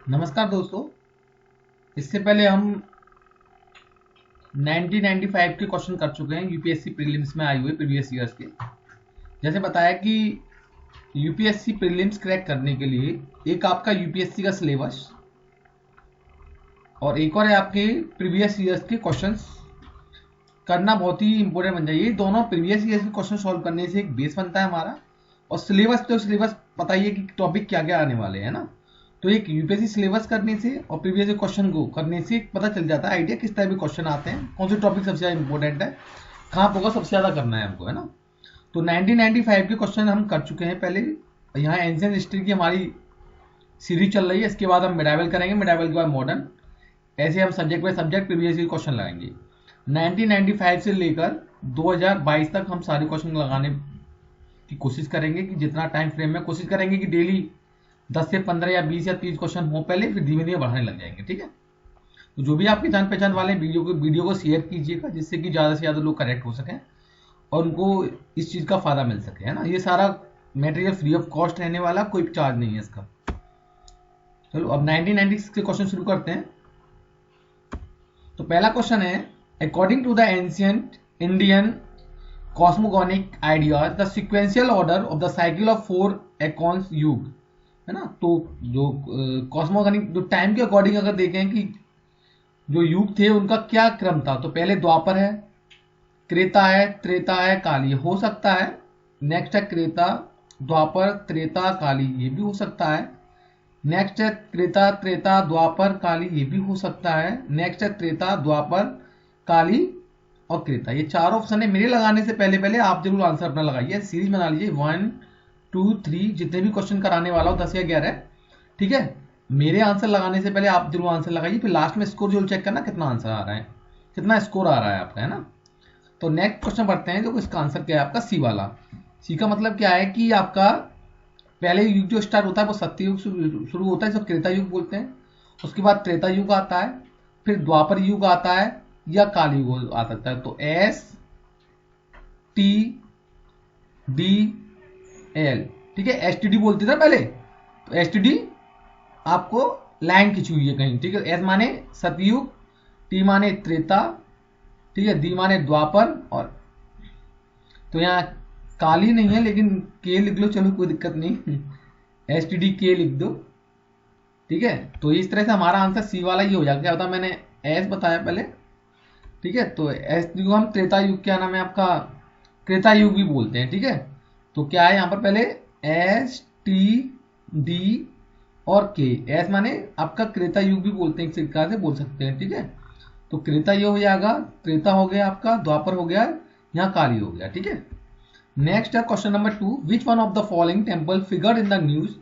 नमस्कार दोस्तों। इससे पहले हम 1995 के क्वेश्चन कर चुके हैं यूपीएससी प्रीलिम्स में आए हुए प्रीवियस ईयर्स के। जैसे बताया कि यूपीएससी प्रीलिम्स क्रैक करने के लिए एक आपका यूपीएससी का सिलेबस और एक और है आपके प्रीवियस ईयर्स के क्वेश्चंस करना बहुत ही इंपॉर्टेंट बन जाइए। दोनों प्रीवियस ईयर्स के क्वेश्चन सॉल्व करने से एक बेस बनता है हमारा, और सिलेबस बताइए कि टॉपिक क्या क्या आने वाले हैं ना। तो एक यूपीएससी सिलेबस करने से और प्रीवियस क्वेश्चन को करने से पता चल जाता है आइडिया किस टाइप के क्वेश्चन आते हैं, कौन से टॉपिक सबसे ज्यादा इंपॉर्टेंट है, कहाँ फोकस सबसे ज्यादा करना है हमको, है ना। तो 1995 के क्वेश्चन हम कर चुके हैं पहले। यहाँ एंशिएंट हिस्ट्री की हमारी सीरीज चल रही है। इसके बाद हम मिडाइवल करेंगे, मिडाइवल के बाद मॉडर्न, ऐसे हम subject by subject previous question लगाएंगे। 1995 से लेकर 2022 तक हम सारे क्वेश्चन लगाने की कोशिश करेंगे कि जितना टाइम फ्रेम में कोशिश करेंगे कि डेली 10 से 15 या 20 या 30 क्वेश्चन हो पहले, फिर धीमे धीमे बढ़ाने लग जाएंगे। ठीक है, तो जो भी आपकी जान पहचान वाले वीडियो को शेयर कीजिएगा, जिससे कि ज़्यादा से ज़्यादा लोग करेक्ट हो सकें और उनको इस चीज़ का फायदा मिल सके, है ना। ये सारा मटेरियल फ्री ऑफ कॉस्ट रहने वाला, कोई चार्ज नहीं है इसका। चलो अब 1996 के क्वेश्चन शुरू करते हैं। तो पहला क्वेश्चन है, according to the ancient Indian cosmogonic ideas the sequential order of the cycle of 4 aeons yuga, है ना। तो जो कॉस्मोगोनिक जो टाइम के अकॉर्डिंग अगर देखें कि जो युग थे उनका क्या क्रम था, तो पहले द्वापर है, त्रेता है, त्रेता है, काली हो सकता है। नेक्स्ट है त्रेता, द्वापर, त्रेता, काली, ये भी हो सकता है। नेक्स्ट है त्रेता, त्रेता, द्वापर, काली, ये भी हो सकता है। नेक्स्ट है त्रेता, द्वापर, काली और त्रेता। ये चार ऑप्शन है। मेरे लगाने से पहले पहले आप जरूर आंसर अपना लगाइए, सीरीज बना लीजिए 1 2 3, जितने भी क्वेश्चन कराने वाला हो 10 या 11, ठीक है। मेरे आंसर लगाने से पहले आप जरूर आंसर लगाइए, फिर लास्ट में स्कोर जरूर चेक करना कितना आंसर आ रहा है, कितना स्कोर आ रहा है आपका, है ना। तो नेक्स्ट क्वेश्चन बढ़ते हैं। देखो इसका आंसर क्या है आपका, सी वाला। सी का मतलब क्या है कि आपका पहले युग जो स्टार्ट होता है वो सत्ययुग शुरू होता है, जिसको त्रेता युग बोलते हैं। उसके बाद त्रेता युग आता है, फिर द्वापर युग आता है या काली युग आ सकता है। तो एस टी डी एल, ठीक है, एस टी डी बोलते थे पहले। तो एस टी डी आपको लाइन खिंची हुई है कहीं, ठीक है। एस माने सतयुग, टी माने त्रेता, ठीक है, डी माने द्वापर, और तो यहाँ काली नहीं है लेकिन के लिख लो, चलो कोई दिक्कत नहीं, एस टी डी के लिख दो, ठीक है। तो इस तरह से हमारा आंसर सी वाला ही हो जाएगा। क्या होता, मैंने एस बताया पहले, ठीक है। तो एस को हम त्रेता युग, क्या नाम है आपका, त्रेता युग भी बोलते हैं, ठीक है। तो क्या है यहाँ पर, पहले एस टी डी और के, एस माने आपका त्रेता युग भी बोलते हैं, एक प्रकार से बोल सकते हैं, ठीक है। तो त्रेता युग हो जाएगा, त्रेता हो गया आपका, द्वापर हो गया, यहाँ काली हो गया, ठीक है। नेक्स्ट है question number 2, which one of the following temple figured in the news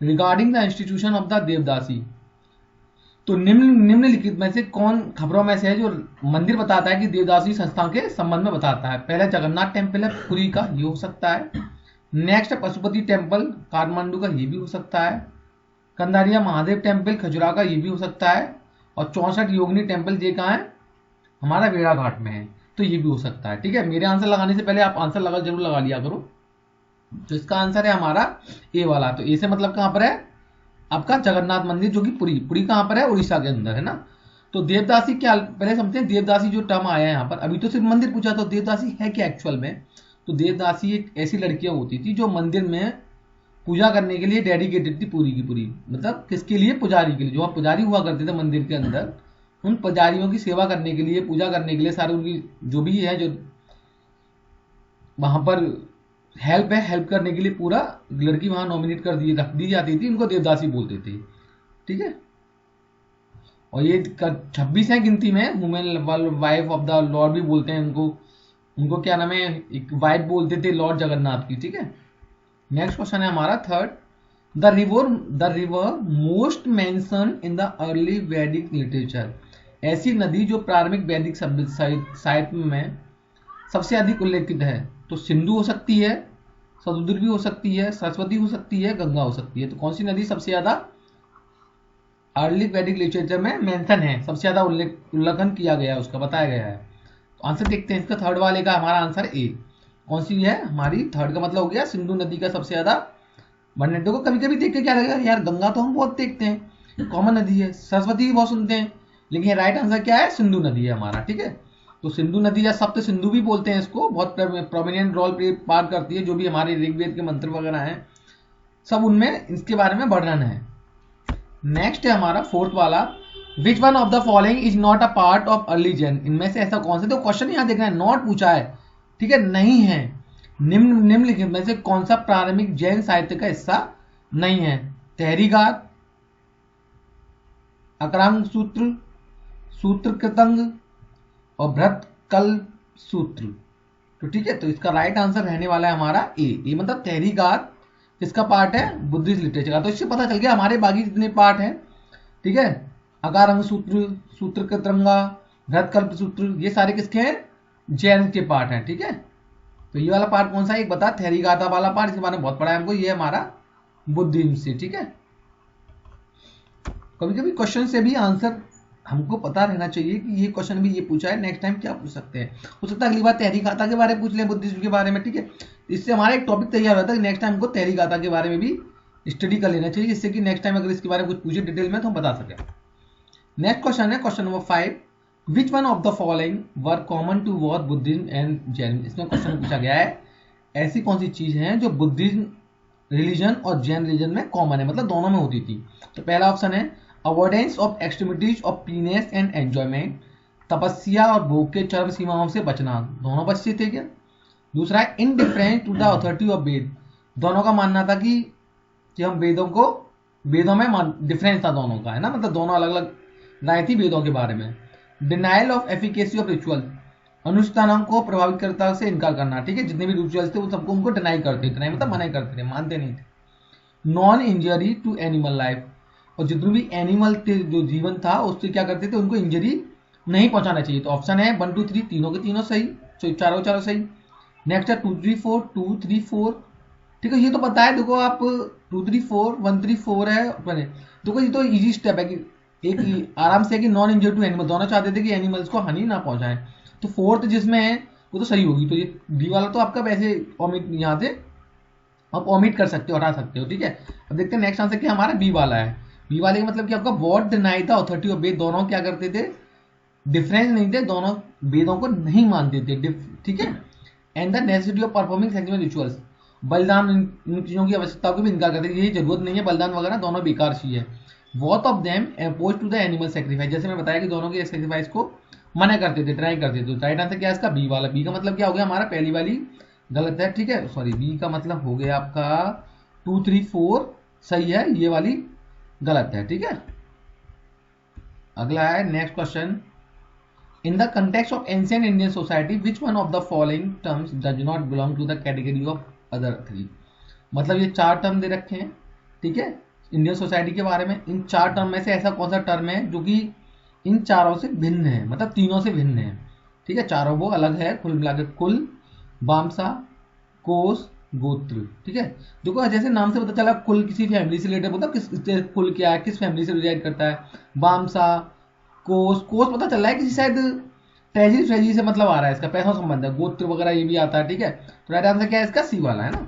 regarding the institution of the devadasi. तो निम्नलिखित में से कौन खबरों में से है जो मंदिर बताता है कि देवदासी संस्था के संबंध में बताता है। पहला जगन्नाथ टेम्पल है पुरी का, ये हो सकता है। नेक्स्ट है पशुपति टेम्पल काठमांडू का, ये भी हो सकता है। कंदारिया महादेव टेम्पल खजुरा का, ये भी हो सकता है। और 64 योगिनी टेम्पल ये कहाँ है, हमारा वेड़ा घाट में है, तो ये भी हो सकता है, ठीक है। मेरे आंसर लगाने से पहले आप आंसर जरूर लगा लिया करो। तो इसका आंसर है हमारा ए वाला। तो ए से मतलब कहां पर है आपका, जगन्नाथ मंदिर, जो कि पुरी, पुरी कहां पर है, उड़ीसा के अंदर, है ना। तो देवदासी क्या, पहले समझते हैं देवदासी जो टर्म आया है यहाँ पर। अभी तो सिर्फ मंदिर पूछा, तो देवदासी है क्या एक्चुअल में। तो देवदासी एक ऐसी लड़कियां होती थी जो मंदिर में पूजा करने के लिए डेडिकेटेड थी, पूरी की पूरी, मतलब किसके लिए, पुजारी के लिए। जो पुजारी हुआ करते थे मंदिर के अंदर, उन पुजारियों की सेवा करने के लिए, पूजा करने के लिए, सारे उनकी जो भी है, जो वहां पर हेल्प है, हेल्प करने के लिए पूरा लड़की वहां नॉमिनेट कर दी, रख दी जाती थी, उनको देवदासी बोलते थे, ठीक है। और ये 26 है गिनती में, women wife of the Lord भी बोलते हैं उनको। उनको क्या नाम है, एक वाइफ बोलते थे लॉर्ड जगन्नाथ की, ठीक है। नेक्स्ट क्वेश्चन है हमारा third, the river most mention in the early वैदिक लिटरेचर। ऐसी नदी जो प्रारंभिक वैदिक साहित्य में सबसे अधिक उल्लेखित है। तो सिंधु हो सकती है, सतलुज भी हो सकती है, सरस्वती हो सकती है, गंगा हो सकती है। तो कौन सी नदी सबसे ज्यादा अर्ली वैदिक लिटरेचर में मेंशन है, सबसे ज्यादा उल्लेखन किया गया है, उसका बताया गया है। तो आंसर देखते हैं इसका, थर्ड वाले का हमारा आंसर ए। कौन सी है हमारी, थर्ड का मतलब हो गया सिंधु नदी का सबसे ज्यादा वर्णन। देखो कभी कभी देख के क्या लगेगा, यार गंगा तो हम बहुत देखते हैं, कॉमन नदी है। सरस्वती भी बहुत सुनते हैं, लेकिन राइट आंसर क्या है, सिंधु नदी है हमारा, ठीक है। तो सिंधु नदी या सप्त सिंधु भी बोलते हैं इसको, बहुत प्रोमिनेंट रोल प्ले करती है, जो भी हमारे ऋग्वेद के मंत्र वगैरह हैं सब उनमें इसके बारे में वर्णन है। नेक्स्ट है हमारा फोर्थ वाला, विच one of the following is not a part of early Jain, इनमें से ऐसा कौन सा, तो क्वेश्चन यहां देख रहे हैं नॉट पूछा है, ठीक है, नहीं है, निम्नलिखित में से कौन सा प्रारंभिक जैन साहित्य का हिस्सा नहीं है, तहरीगात, अकरांग सूत्र, सूत्र कृतंग और भ्रत कल्प सूत्र। तो ठीक है, तो इसका राइट आंसर रहने वाला है हमारा ए मतलब तहरीगात, किसका पार्ट है, बुद्धिस्ट लिटरेचर का। तो इससे पता चल गया हमारे बाकी जितने पार्ट हैं, ठीक है, अकारंग सूत्र, सूत्र कृतंगा, भ्रत कल्प सूत्र, ये सारे किसके हैं, जैन के पार्ट हैं, ठीक है। तो ये वाला पार्ट कौन सा है, एक बता, थेरीगाता वाला पार्ट, इसके बारे में बहुत पढ़ा है हमको, ये हमारा बुद्धिज्म से, ठीक है। कभी कभी क्वेश्चन से भी आंसर हमको पता रहना चाहिए कि ये क्वेश्चन भी ये पूछा है, नेक्स्ट टाइम क्या पूछ सकते हैं, हो सकता है अगली बार तहरीगाता के बारे में पूछ लें, बुद्धिज्म के बारे में, ठीक है। इससे हमारा एक टॉपिक तैयार होता है कि नेक्स्ट टाइम हमको तहरीगाता के बारे में भी स्टडी कर लेना चाहिए, जिससे कि नेक्स्ट टाइम अगर इसके बारे में कुछ पूछे डिटेल में तो हम बता सकें। नेक्स्ट क्वेश्चन है question number 5, which one of the following were common to both Buddhism and Jainism. इसमें क्वेश्चन पूछा गया है ऐसी कौन सी चीज है जो बुद्धिज्म रिलीजन और जैन रिलीजन में कॉमन है, मतलब दोनों में होती थी। तो पहला ऑप्शन है avoidance of extremities of penance and enjoyment, तपस्या और भोग के चरम सीमाओं से बचना, दोनों बचते थे क्या। दूसरा है indifference to the authority of Veda, दोनों का मानना था कि हम वेदों में डिफरेंस था दोनों का, है ना, मतलब दोनों अलग अलग राय थी वेदों के बारे में। Denial of efficacy of ritual, अनुष्ठानों को प्रभावितकर्ता से इनकार करना, ठीक है, जितने भी रिचुअल्स थे वो सबको उनको डिनाई करते थे, मतलब मना करते थे, मानते नहीं थे। Non injury to animal life, और जितने भी एनिमल थे, जो जीवन था उससे क्या करते थे, उनको इंजरी नहीं पहुंचाना चाहिए। तो ऑप्शन है 1 2 3 तीनों के तीनों सही, तो चारों सही। नेक्स्ट है 2 3 4 2 3 4, ठीक है, ये तो पता है, देखो आप 2 3 4 1 3 4 है, देखो ये तो इजी स्टेप है कि एक आराम से है कि नॉन इंजरी टू एनिमल, दोनों चाहते थे कि एनिमल्स को हानि ना पहुंचाएं। तो फोर्थ जिसमें है वो तो सही होगी, तो ये डी वाला तो आपका वैसे ओमिट, यहाँ से आप ओमिट कर सकते हो, हटा सकते हो, ठीक है। अब देखते हैं नेक्स्ट आंसर क्या हमारा बी वाला है। बी वाले का मतलब कि आपका वॉट डिनाई था अथॉरिटी ऑफ वेद, दोनों क्या करते थे, डिफरेंस नहीं थे, दोनों वेदों को नहीं मानते थे, ठीक है। And the necessity of performing sexual rituals, बलिदान, इन चीजों की आवश्यकता को भी इनकार करते थे, ये जरूरत नहीं है बलिदान वगैरह, दोनों बेकार चीज है। Both of them oppose to the animal sacrifice, जैसे मैं बताया कि दोनों के सेक्रीफाइस को मना करते थे, ट्राई करते थे। तो राइट आंसर क्या है इसका, बी वाला। बी का मतलब क्या हो गया हमारा, पहली वाली गलत है, ठीक है, सॉरी, बी का मतलब हो गया आपका 2 3 4 सही है, ये वाली गलत है, ठीक है। अगला है next question, in the context of ancient Indian society which one of the following terms does not belong to the category of other 3, मतलब ये 4 टर्म दे रखे हैं, ठीक है, इंडियन सोसाइटी के बारे में। इन 4 टर्म में से ऐसा कौन सा टर्म है जो कि इन चारों से भिन्न है, मतलब तीनों से भिन्न है, ठीक है, चारों वो अलग है, कुल मिलाकर कुल, वामसा, कोस, गोत्र, ठीक है। देखो जैसे नाम से पता चला कुल किसी फैमिली से रिलेटेड, मतलब किस कुल क्या है, किस फैमिली से रिलेट करता है। वामसा, कोस पता चल रहा है किसी शायद ट्रेजरी से मतलब आ रहा है, इसका पैसा संबंध है। गोत्र वगैरह ये भी आता है, ठीक है। तो राइट आंसर क्या है इसका, सी वाला है ना।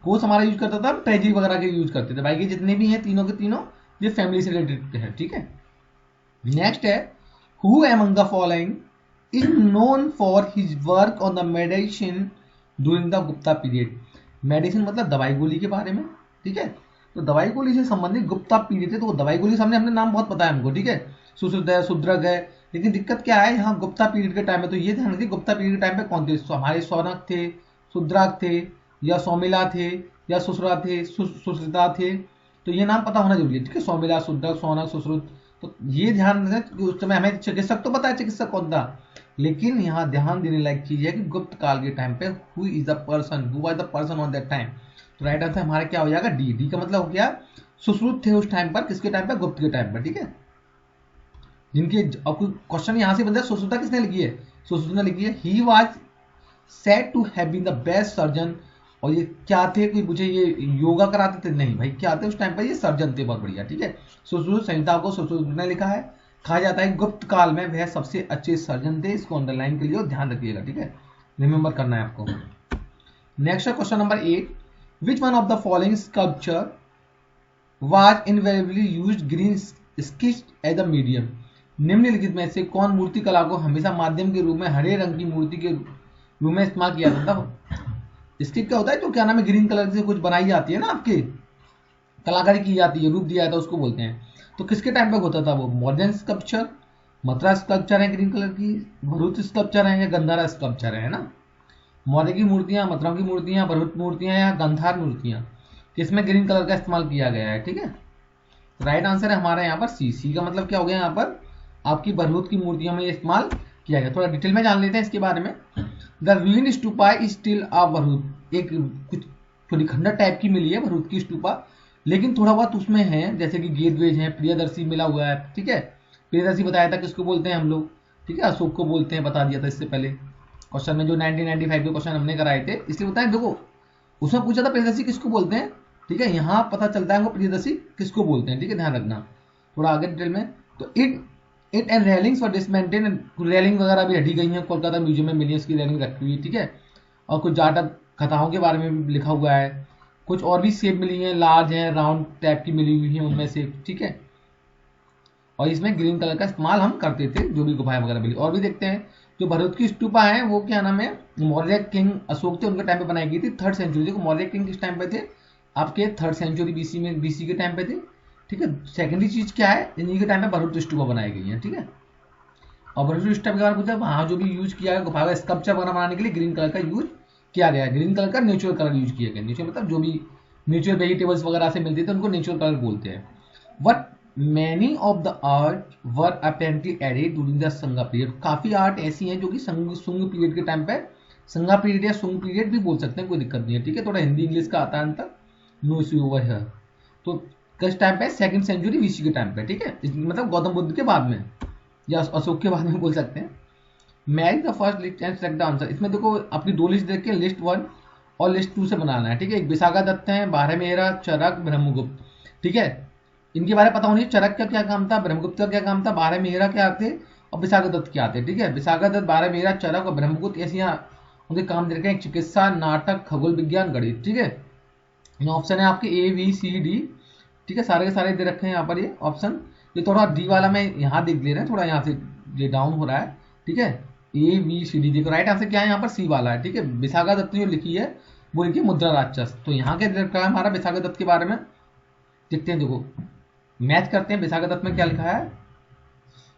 कोस हमारा यूज करता था, ट्रेजरी वगैरह के यूज करते थे, भाई के जितने भी हैं तीनों के तीनों ये फैमिली से रिलेटेड है, ठीक है। नेक्स्ट है who among the following is known for his work on the medicine during the Gupta period. Medicine मतलब दवाई गोली के बारे में, ठीक है। तो दवाई गोली से संबंधित गुप्ता पीरियड है, तो दवाई गोली सामने हमने नाम बहुत पता है हमको, ठीक है, सुश्रुत है, शुद्रक है, लेकिन दिक्कत क्या है यहाँ गुप्ता पीरियड के टाइम में। तो ये ध्यान रखिए गुप्ता पीरियड के टाइम पे कौन थे, हमारे सौनक थे, शुद्राक थे, या सौमिला थे, या सुश्रा थे, सुश्रिता थे, तो ये नाम पता होना जरूरी है, ठीक है, सौमिला, शुद्रक, सौनक, सुश्रुत। तो ये ध्यान रखें कि उस समय हमें चिकित्सक तो पता है चिकित्सक कौन था, लेकिन यहाँ ध्यान देने लायक चीज है कि गुप्त काल के टाइम पे who is the person, who was the person on that time. तो राइट आंसर हमारा क्या हो जाएगा, डी का मतलब हो गया सुश्रुत थे उस टाइम पर, किसके टाइम पर, गुप्त के टाइम पर, ठीक है। जिनके अब क्वेश्चन यहाँ से बनता है सुश्रुता किसने लिखी है, सुश्रुत ने लिखी है। He was said to have been the best surgeon, और ये क्या थे, कोई पूछे ये योगा कराते थे, नहीं भाई, क्या थे उस टाइम पर, ये सर्जन थे, बहुत बढ़िया, ठीक है। सुश्रुत संहिता को सुश्रुत ने लिखा है, कहा जाता है गुप्त काल में वह सबसे अच्छे सर्जन थे, इसको अंडरलाइन के लिए ध्यान रखिएगा, ठीक है, रिमेंबर करना है आपको। Next question number 8, which one of the following sculpture was invariably used green sketch as a medium. निम्नलिखित में से कौन मूर्ति कला को हमेशा माध्यम के रूप में हरे रंग की मूर्ति के रूप में इस्तेमाल किया जाता है? स्केच क्या होता है, तो क्या नाम है, ग्रीन कलर से कुछ बनाई जाती है ना, आपके कलाकारी की जाती है, रूप दिया जाता है, उसको बोलते हैं। तो किसके टाइम पे होता था वो? मॉडर्न स्कल्पचर, मथुरा स्कल्पचर है ग्रीन कलर की, भरूच स्कल्पचर है या गंधारा स्कल्पचर है ना। मौर्य की मूर्तियां, मथुरा की मूर्तियां, भरूच मूर्तियां या गंधार मूर्तियां, किसमें ग्रीन कलर का इस्तेमाल किया गया है? ठीक है, राइट आंसर है हमारा यहाँ पर सी। सी का मतलब क्या हो गया यहाँ पर, आपकी भरूच की मूर्तियों में इस्तेमाल किया गया। थोड़ा डिटेल में जान लेते हैं इसके बारे में। The रूइन stupa is still a Bharuch, एक कुछ थोड़ी खंडर टाइप की मिली है भरूच की स्टूपा, लेकिन थोड़ा बहुत उसमें है, जैसे कि गेटवेज है, प्रियदर्शी मिला हुआ है। ठीक है, प्रियदर्शी बताया था किसको बोलते हैं हम लोग, ठीक है, अशोक को बोलते हैं, बता दिया था इससे पहले क्वेश्चन में, जो 1995 के क्वेश्चन हमने कराए थे, इसलिए बताएं। देखो उसमें पूछा था प्रियदर्शी किसको बोलते हैं, ठीक है, यहाँ पता चलता है हमको प्रियदर्शी किसको बोलते हैं। ठीक है, ध्यान रखना थोड़ा आगे डिटेल में। तो it and railings for dismantle, railing वगैरह भी हटी गई हैं, कोलकाता म्यूजियम में मिली है उसकी रेलिंग रखी हुई। ठीक है, और कुछ जाटक कथाओं के बारे में लिखा हुआ है, कुछ और भी शेप मिली हैं, लार्ज हैं, राउंड टाइप की मिली हुई हैं उनमें से। ठीक है, और इसमें ग्रीन कलर का इस्तेमाल हम करते थे, जो भी गुफाएं वगैरह मिली। और भी देखते हैं, जो भरूच की स्तूपा है वो क्या नाम है, मौर्य किंग अशोक थे उनके टाइम पे बनाई गई थी, 3rd सेंचुरी। देखो मौर्य किंग किस टाइम पे थे, आपके 3rd सेंचुरी बीसी में, बीसी के टाइम पे थे। ठीक है, सेकेंडरी चीज क्या है, इन्हीं के टाइम पे भरूच स्तूपा बनाई गई है। ठीक है, और भरूच स्तूपा के बारे में पूछा, वहां जो भी यूज किया है गुफा का स्कल्पचर वगैरह बनाने के लिए ग्रीन कलर का यूज किया गया है। ग्रीन कलर का नेचुरल कलर यूज किया गया, नेचुरल मतलब जो भी नेचुरल वेजिटेबल्स वगैरह से मिलते थे उनको नेचुरल कलर बोलते हैं। What many of the art were apparently added during the Sanga period, काफी आर्ट ऐसी हैं जो कि सुंग पीरियड के टाइम पे, संगा पीरियड या सुंग पीरियड भी बोल सकते हैं, कोई दिक्कत नहीं है। ठीक है, थोड़ा हिंदी इंग्लिश का आता है अंतर, नो इश्यू ओवर हियर। तो किस टाइम पे, 2nd सेंचुरी बीसी के टाइम पे। ठीक है, मतलब गौतम बुद्ध के बाद में या अशोक के बाद में बोल सकते हैं। Match the first list and select the answer, इसमें देखो अपनी दो लिस्ट देख के लिस्ट 1 और लिस्ट 2 से बनाना है। ठीक है, एक विशाखा दत्त है, बारहमेरा, चरक, ब्रह्मगुप्त। ठीक है, इनके बारे में पता होनी, चरक का क्या काम था, ब्रह्मगुप्त का क्या काम था, बारहमेरा क्या थे और विशाखा दत्त क्या थे। ठीक है, विशाखा दत्त, बारहमेरा, चरक और ब्रह्मगुप्त ऐसे यहाँ उनके काम दे रखे हैं, चिकित्सा, नाटक, खगोल विज्ञान, गणित। ठीक है, ऑप्शन है आपके ए बी सी डी। ठीक है, सारे के सारे दे रखे हैं यहाँ पर ये ऑप्शन। ये थोड़ा डी वाला मैं यहाँ देख ले रहे हैं, थोड़ा यहाँ से ये डाउन हो रहा है। ठीक है, ए बी सी डी देखो, राइट आंसर क्या है यहाँ पर, सी वाला है। ठीक है, विशाखा दत्त ने जो लिखी है वो लिखी मुद्रा राक्षस। तो यहाँ क्या लिखा है हमारा विशाखा दत्त के बारे में, देखते हैं। देखो मैच करते हैं, विशाखा दत्त में क्या लिखा है,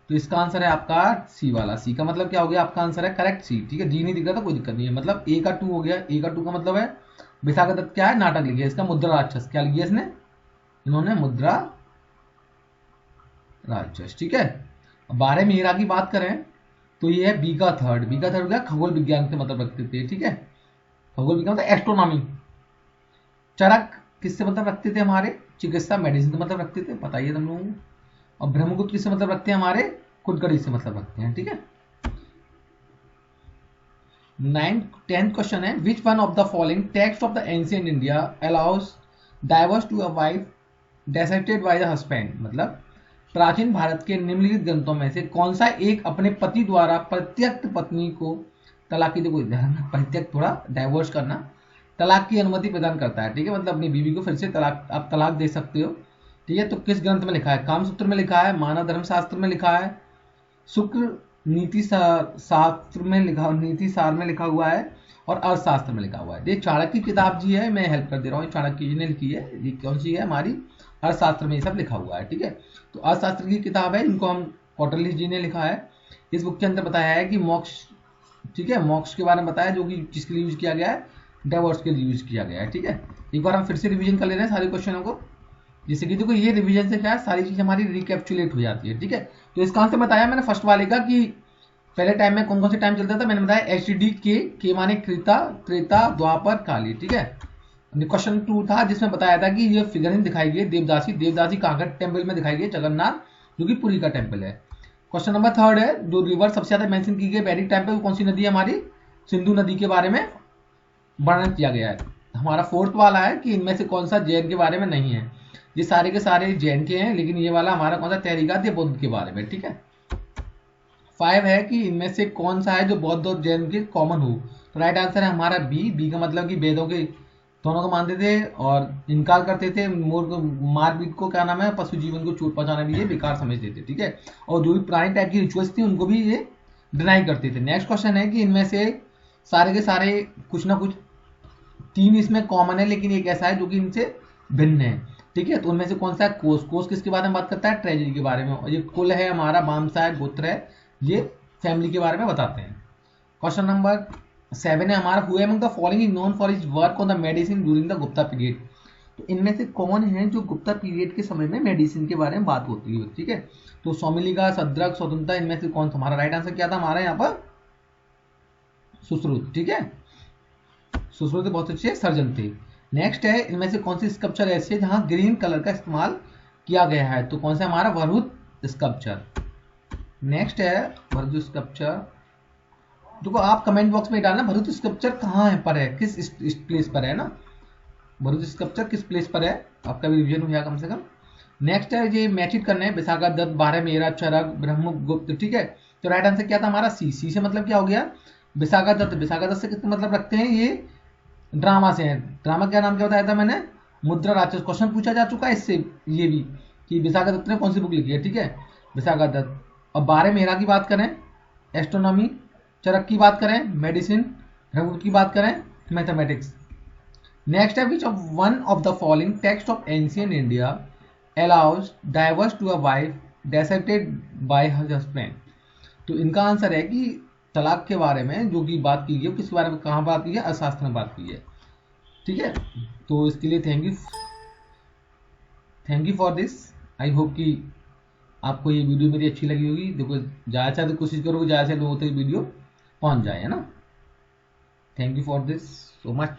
तो इसका आंसर है आपका सी वाला। सी का मतलब क्या हो गया, आपका आंसर है करेक्ट सी। ठीक है, डी नहीं दिख रहा था, कोई दिक्कत नहीं है, मतलब ए का 2 हो गया। ए का 2 का मतलब है विशाखा दत्त क्या है, नाटक लिखिए, इसका मुद्रा राक्षस क्या लिखिए इसने, इन्होंने मुद्रा राक्षस। ठीक है, बारहमेरा की बात करें तो ये है बी का 3rd। बी का 3rd हो गया खगोल विज्ञान के मतलब रखते थे। ठीक है, खगोल विज्ञान मतलब एस्ट्रोनॉमी। चरक किससे मतलब रखते थे हमारे, चिकित्सा, मेडिसिन का मतलब रखते थे, बताइए तुम लोगों को। और ब्रह्मगुप्त किससे मतलब रखते हैं हमारे, कुटगड़ी से मतलब रखते हैं। ठीक है, 10th क्वेश्चन है, which one of the following text of the ancient India allows divorce to a wife deserted by the husband, मतलब प्राचीन भारत के निम्नलिखित ग्रंथों में से कौन सा एक अपने पति द्वारा परित्यक्त पत्नी को तलाक की, देखो परित्यक्त थोड़ा डाइवोर्स करना, तलाक की अनुमति प्रदान करता है। ठीक है, मतलब अपनी बीवी को फिर से तलाक, आप तलाक दे सकते हो। ठीक है, तो किस ग्रंथ में लिखा है, कामसूत्र में लिखा है, मानव धर्म शास्त्र में लिखा है, शुक्र नीति शास्त्र में लिखा, नीति सार में लिखा हुआ है, और अर्थशास्त्र में लिखा हुआ है। ये चाणक्य की किताब जी है, मैं हेल्प कर दे रहा हूँ, चाणक्य जी ने लिखी है। ये कौन सी है हमारी, अर्थशास्त्र में ये सब लिखा हुआ है। ठीक है, तो अर्थशास्त्र की किताब है, इनको हम कौटिल्य जी ने लिखा है। इस बुक के अंदर बताया है कि मोक्ष, ठीक है, मोक्ष के बारे में बताया, जो कि किसके लिए यूज किया गया है, डाइवोर्स के लिए यूज किया गया है। ठीक है, एक बार हम फिर से रिवीजन कर ले रहे हैं सारे क्वेश्चनों को, जैसे कि देखो ये रिवीजन से क्या है, सारी चीज हमारी रिकैप्चुलेट हो जाती है। ठीक है, तो इसका आंसर बताया मैंने फर्स्ट वाले का कि पहले टाइम में कौन कौन से टाइम चलता था, मैंने बताया एचडी के माने त्रेता, द्वापर, काली। ठीक है, क्वेश्चन 2 था जिसमें बताया था कि ये फिगरिंग दिखाई गई देवदासी कहाँ का टेम्पल में दिखाई गई, जगन्नाथ, जो कि पुरी का टेम्पल है। क्वेश्चन नंबर 3 है, जो रिवर सबसे ज्यादा मेंशन की गई वैदिक टाइम पे वो कौन सी नदी है हमारी, सिंधु नदी के बारे में वर्णन किया गया है। हमारा 4th वाला है कि इनमें से कौन सा जैन के बारे में नहीं है, ये सारे के सारे जैन के हैं, लेकिन ये वाला हमारा कौन सा तहरीकात या बौद्ध के बारे में। ठीक है, 5 है कि इनमें से कौन सा है जो बौद्ध और जैन के कॉमन हो, तो राइट आंसर है हमारा बी। बी का मतलब कि वेदों के दोनों को मानते थे और इनकार करते थे। मारपीट को क्या नाम है, पशु जीवन को चोट पहुंचाना भी ये बेकार समझते थे, ठीक है। और जो भी पुरानी टाइप की रिचुअल्स थी उनको भी ये डिनाई करते थे। नेक्स्ट क्वेश्चन है कि इनमें से सारे के सारे कुछ ना कुछ 3 इसमें कॉमन है, लेकिन एक ऐसा है जो कि इनसे भिन्न है, ठीक है। तो उनमें से कौन सा है? कोस। कोस किसके बारे में बात करता है? ट्रेजेडी के बारे में। और ये कुल है हमारा, वामसा है, गोत्र है, ये फैमिली के बारे में बताते हैं। क्वेश्चन नंबर 7 है हमारा, who among the following is known for his work on the medicine during the Gupta period. तो इनमें से कौन है जो गुप्ता पीरियड के समय में मेडिसिन के बारे में बात होती है, ठीक है। तो सोमिलिका, सद्रक, स्वतंत्रता, इनमें से कौन सा? हमारा राइट आंसर क्या था हमारा यहाँ पर? सुश्रुत, ठीक है। सुश्रुत बहुत अच्छे सर्जन थे। नेक्स्ट है, इनमें से कौन सी स्कल्पचर ऐसी है जहां ग्रीन कलर का इस्तेमाल किया गया है? तो कौन सा हमारा? वरुद स्कल्पचर। नेक्स्ट है भरूच स्कल्पचर। देखो आप कमेंट बॉक्स में डालना भरूच स्कल्पचर कहाँ है पर है, किस प्लेस पर है ना, भरूच स्कल्पचर किस प्लेस पर है, आपका भी रिविजन हो जाएगा कम से कम। नेक्स्ट है ये मैचिट करना है, विशाखा दत्त, बारह मेरा, चरक, ब्रह्मगुप्त, ठीक है। तो राइट आंसर क्या था हमारा? सी। सी से मतलब क्या हो गया? विशाखा दत्त। विशाखा दत्त से कितने मतलब रखते हैं? ये ड्रामा से है। ड्रामा क्या नाम क्या बताया था मैंने? मुद्रा राक्षस। क्वेश्चन पूछा जा चुका है इससे ये भी कि विशाखा दत्त ने कौन सी बुक लिखी है, ठीक है, विशाखा दत्त। अब बारह मेहरा की बात करें, एस्ट्रोनॉमी, चरक की बात करें, मेडिसिन, ब्रह्मगुप्त की बात करें, मैथमेटिक्स। नेक्स्ट है, which of one of the following text of ancient India allows divorce to a wife deserted by her husband. तो इनका आंसर है कि तलाक के बारे में जो कि बात की है, किस बारे में कहाँ बात की है? अर्थशास्त्र में बात की है, ठीक है। तो इसके लिए thank you for this. I hope कि आपको ये वीडियो मेरी अच्छी लगी होगी। देखो ज़्यादा से ज़्यादा कोशिश करोगे ज़्यादा से लोगों तक वीडियो पहुंच जाए, है ना। Thank you for this so much.